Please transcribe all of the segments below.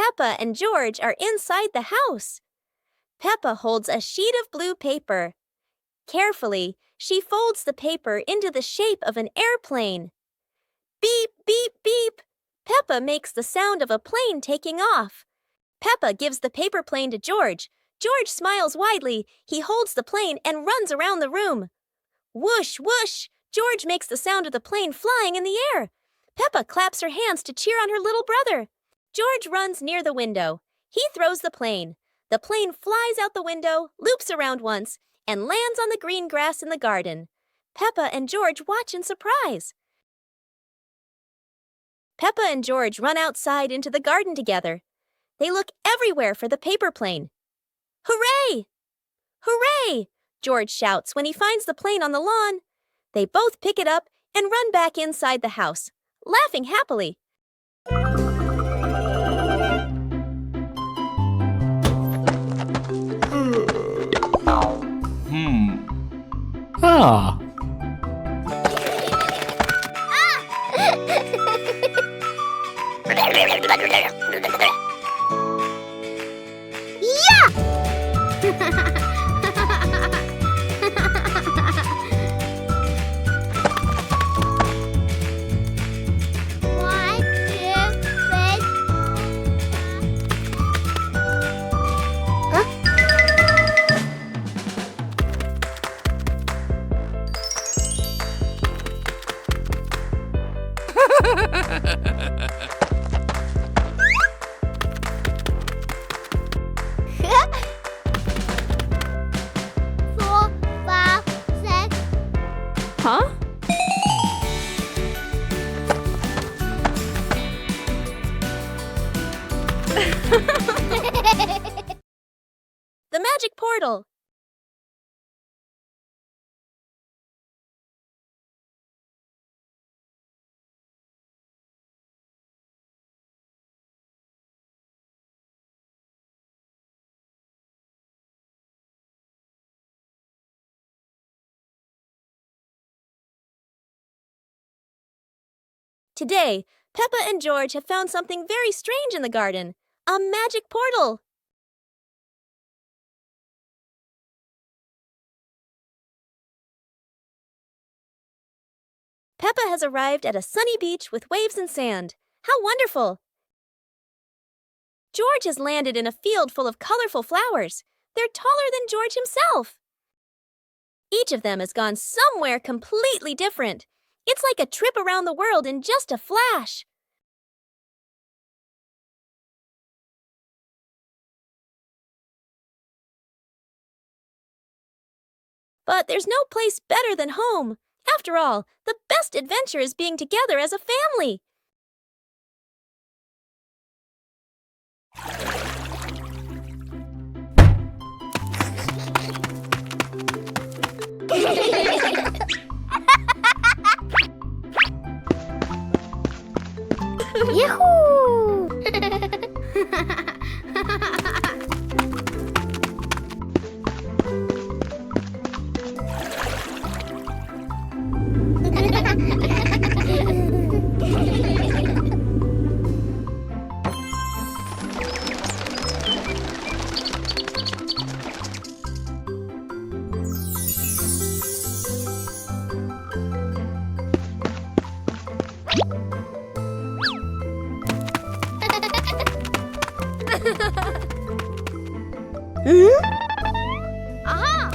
Peppa and George are inside the house. Peppa holds a sheet of blue paper. Carefully, she folds the paper into the shape of an airplane. Beep, beep, beep. Peppa makes the sound of a plane taking off. Peppa gives the paper plane to George. George smiles widely. He holds the plane and runs around the room. Whoosh, whoosh! George makes the sound of the plane flying in the air. Peppa claps her hands to cheer on her little brother. George runs near the window. He throws the plane. The plane flies out the window, loops around once, and lands on the green grass in the garden. Peppa and George watch in surprise. Peppa and George run outside into the garden together. They look everywhere for the paper plane. Hooray! Hooray! George shouts when he finds the plane on the lawn. They both pick it up and run back inside the house, laughing happily. Ah. Huh? The magic portal. Today, Peppa and George have found something very strange in the garden. A magic portal. Peppa has arrived at a sunny beach with waves and sand. How wonderful! George has landed in a field full of colorful flowers. They're taller than George himself. Each of them has gone somewhere completely different. It's like a trip around the world in just a flash. But there's no place better than home. After all, the best adventure is being together as a family. Yahoo! Aha!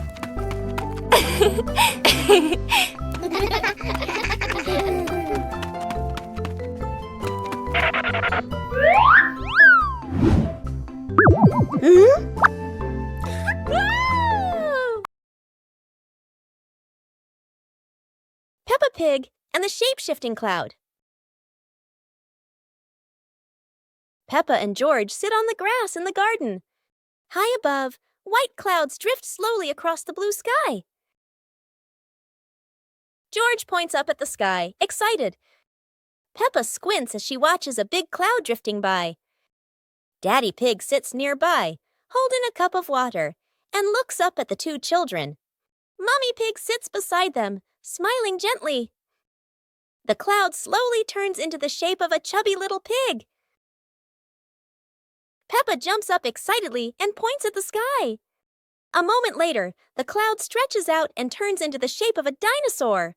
Peppa Pig and the shape-shifting cloud. Peppa and George sit on the grass in the garden. High above, white clouds drift slowly across the blue sky. George points up at the sky, excited. Peppa squints as she watches a big cloud drifting by. Daddy Pig sits nearby, holding a cup of water, and looks up at the two children. Mommy Pig sits beside them, smiling gently. The cloud slowly turns into the shape of a chubby little pig. Peppa jumps up excitedly and points at the sky. A moment later, the cloud stretches out and turns into the shape of a dinosaur.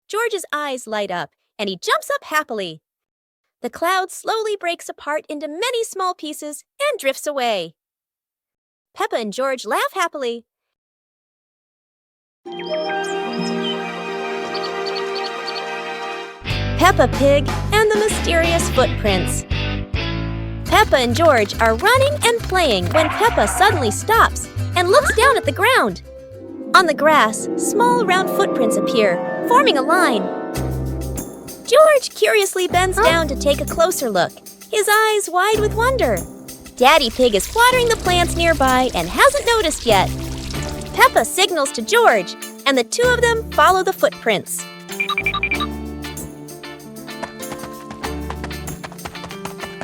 George's eyes light up, and he jumps up happily. The cloud slowly breaks apart into many small pieces and drifts away. Peppa and George laugh happily. Peppa Pig and the Mysterious Footprints. Peppa and George are running and playing when Peppa suddenly stops and looks down at the ground. On the grass, small round footprints appear, forming a line. George curiously bends down to take a closer look, his eyes wide with wonder. Daddy Pig is watering the plants nearby and hasn't noticed yet. Peppa signals to George, and the two of them follow the footprints.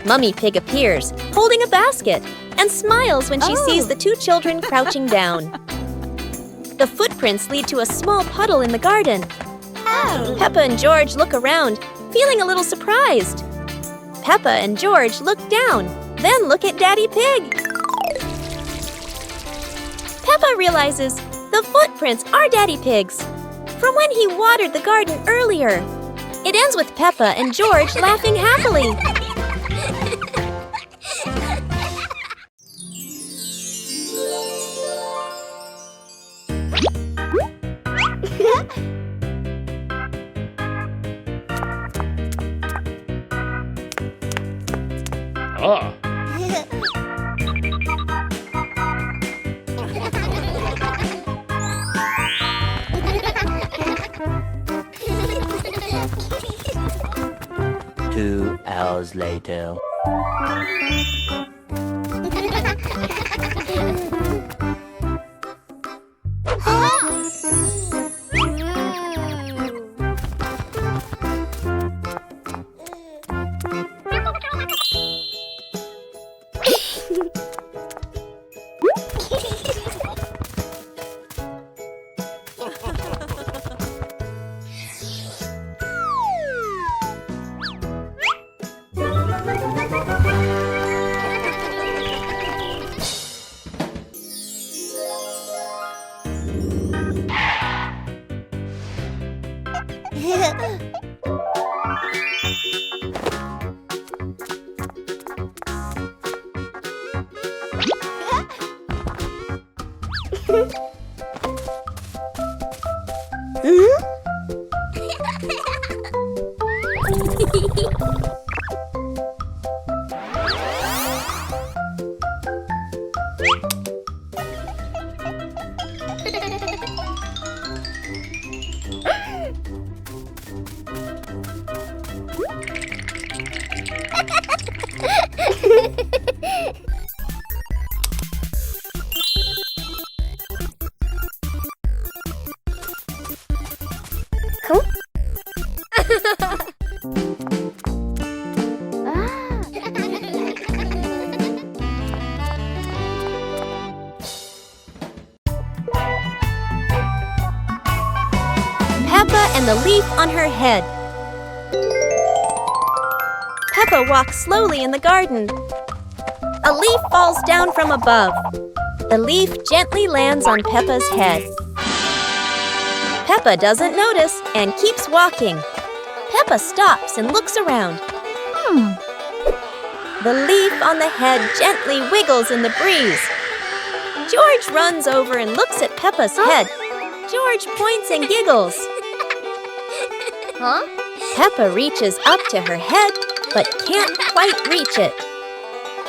Mummy Pig appears, holding a basket, and smiles when she sees the two children crouching down. The footprints lead to a small puddle in the garden. Peppa and George look around, feeling a little surprised. Peppa and George look down, then look at Daddy Pig. Peppa realizes the footprints are Daddy Pig's, from when he watered the garden earlier. It ends with Peppa and George laughing happily. Two hours later. Peppa and the leaf on her head. Peppa walks slowly in the garden. A leaf falls down from above. The leaf gently lands on Peppa's head. Peppa doesn't notice and keeps walking. Peppa stops and looks around. The leaf on the head gently wiggles in the breeze. George runs over and looks at Peppa's head. George points and giggles. Peppa reaches up to her head, but can't quite reach it.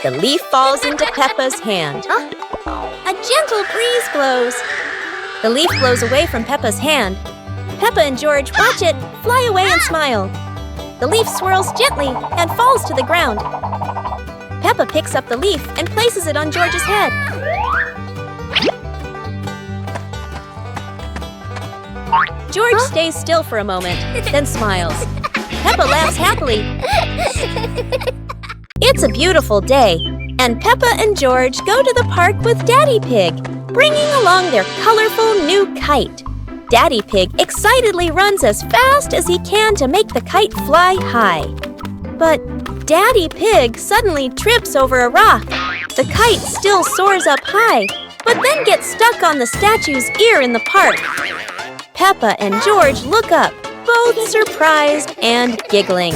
The leaf falls into Peppa's hand. A gentle breeze blows. The leaf blows away from Peppa's hand. Peppa and George watch it fly away and smile. The leaf swirls gently and falls to the ground. Peppa picks up the leaf and places it on George's head. George stays still for a moment, then smiles. Peppa laughs happily. It's a beautiful day, and Peppa and George go to the park with Daddy Pig, bringing along their colorful new kite. Daddy Pig excitedly runs as fast as he can to make the kite fly high. But Daddy Pig suddenly trips over a rock. The kite still soars up high, but then gets stuck on the statue's ear in the park. Peppa and George look up, both surprised and giggling.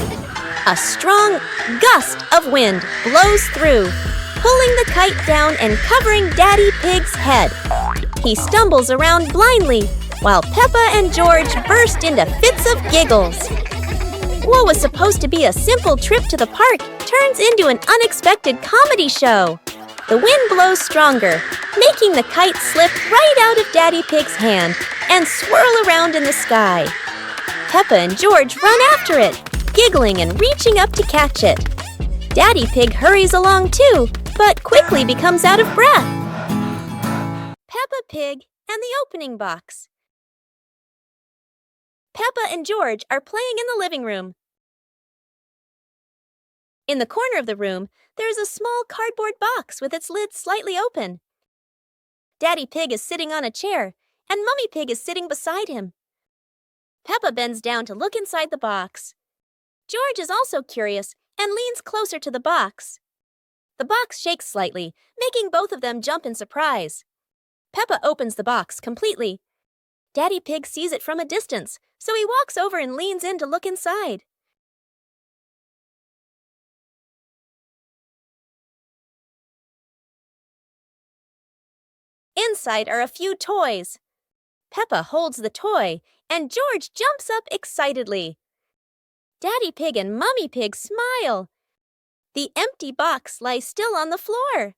A strong gust of wind blows through, pulling the kite down and covering Daddy Pig's head. He stumbles around blindly, while Peppa and George burst into fits of giggles. What was supposed to be a simple trip to the park turns into an unexpected comedy show. The wind blows stronger, making the kite slip right out of Daddy Pig's hand and swirl around in the sky. Peppa and George run after it, giggling and reaching up to catch it. Daddy Pig hurries along too, but quickly becomes out of breath. Peppa Pig and the opening box. Peppa and George are playing in the living room. In the corner of the room, there is a small cardboard box with its lid slightly open. Daddy Pig is sitting on a chair, and Mummy Pig is sitting beside him. Peppa bends down to look inside the box. George is also curious and leans closer to the box. The box shakes slightly, making both of them jump in surprise. Peppa opens the box completely. Daddy Pig sees it from a distance, so he walks over and leans in to look inside. Inside are a few toys. Peppa holds the toy, and George jumps up excitedly. Daddy Pig and Mummy Pig smile. The empty box lies still on the floor.